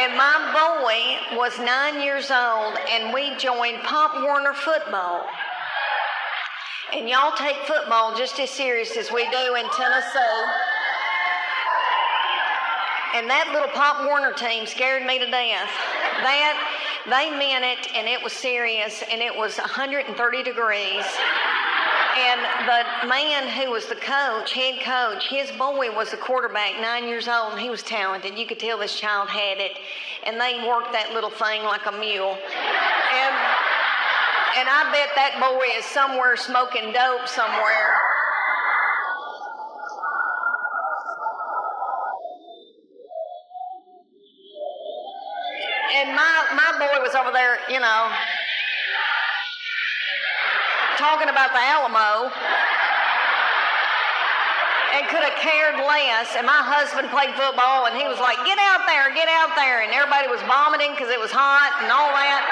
And my boy was 9 years old, and we joined Pop Warner football. And y'all take football just as serious as we do in Tennessee. And that little Pop Warner team scared me to death. They meant it, and it was serious, and it was 130 degrees. And the man who was the coach, head coach, his boy was the quarterback, 9 years old, and he was talented. You could tell this child had it. And they worked that little thing like a mule. And I bet that boy is somewhere smoking dope somewhere. And my boy was over there, talking about the Alamo. And could have cared less. And my husband played football, and he was like, get out there. And everybody was vomiting because it was hot and all that.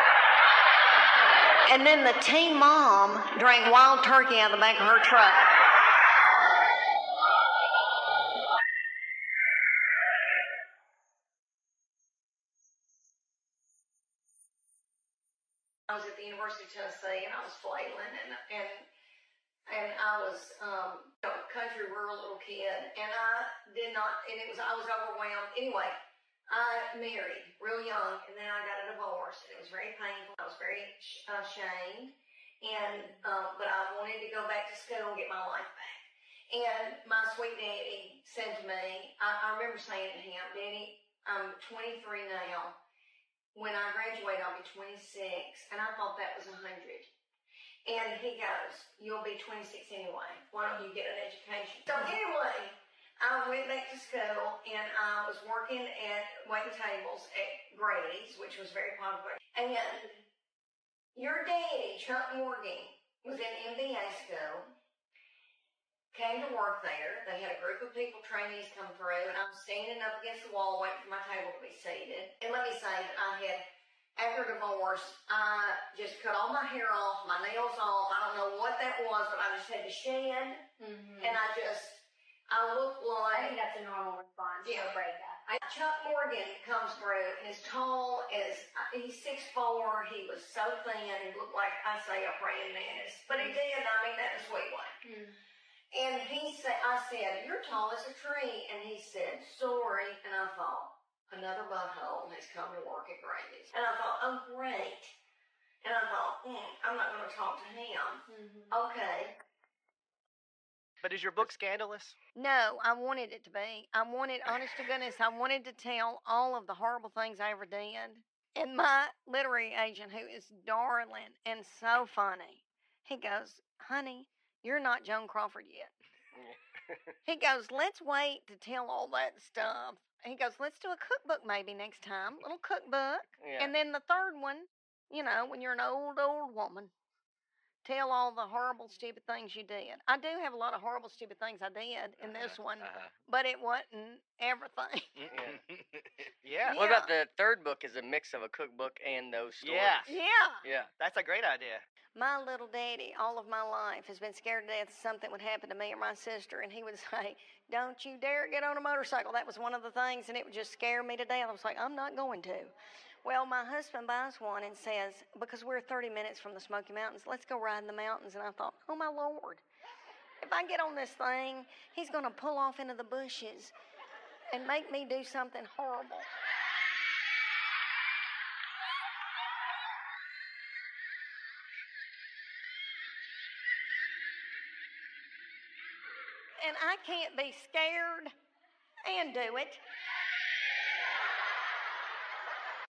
And then the team mom drank wild turkey out of the back of her truck. I was at the University of Tennessee, and I was flailing, and I was a country rural little kid, and I was overwhelmed. Anyway, I married real young, and then I got a divorce, and it was very painful. I was very ashamed, but I wanted to go back to school and get my life back. And my sweet daddy said to me, I remember saying to him, Daddy, I'm 23 now. When I graduate, I'll be 26, and I thought that was 100. And he goes, you'll be 26 anyway. Why don't you get an education? So anyway, I went back to school, and I was working at waiting tables at Grady's, which was very popular. And your daddy, Chuck Morgan, was in MBA school, came to work there. They had a group of people, trainees, come through, and I'm standing up against the wall waiting for my table to be seated. And let me say that after divorce, I just cut all my hair off, my nails off. I don't know what that was, but I just had to shed. Mm-hmm. And I looked like... I think that's a normal response to a breakup. Chuck Morgan comes through, and he's tall, he's 6'4", he was so thin, he looked like, I say, a praying mantis. But he did, I mean that in a sweet way. Mm. And I said, you're tall as a tree. And he said, sorry. And I thought, another butthole has come to work at Grady's. And I thought, oh, great. And I thought, I'm not going to talk to him. Mm-hmm. Okay. But is your book scandalous? No, I wanted it to be. Honest to goodness, I wanted to tell all of the horrible things I ever did. And my literary agent, who is darling and so funny, he goes, honey, you're not Joan Crawford yet. He goes, let's wait to tell all that stuff. He goes, let's do a cookbook maybe next time, little cookbook. Yeah. And then the third one, when you're an old woman, tell all the horrible, stupid things you did. I do have a lot of horrible, stupid things I did in this one, but it wasn't everything. Yeah. What about the third book is a mix of a cookbook and those stories? Yeah. That's a great idea. My little daddy, all of my life, has been scared to death something would happen to me or my sister, and he would say, don't you dare get on a motorcycle. That was one of the things, and it would just scare me to death. I was like, I'm not going to. Well, my husband buys one and says, because we're 30 minutes from the Smoky Mountains, let's go ride in the mountains. And I thought, oh, my Lord, if I get on this thing, he's going to pull off into the bushes and make me do something horrible. And I can't be scared and do it.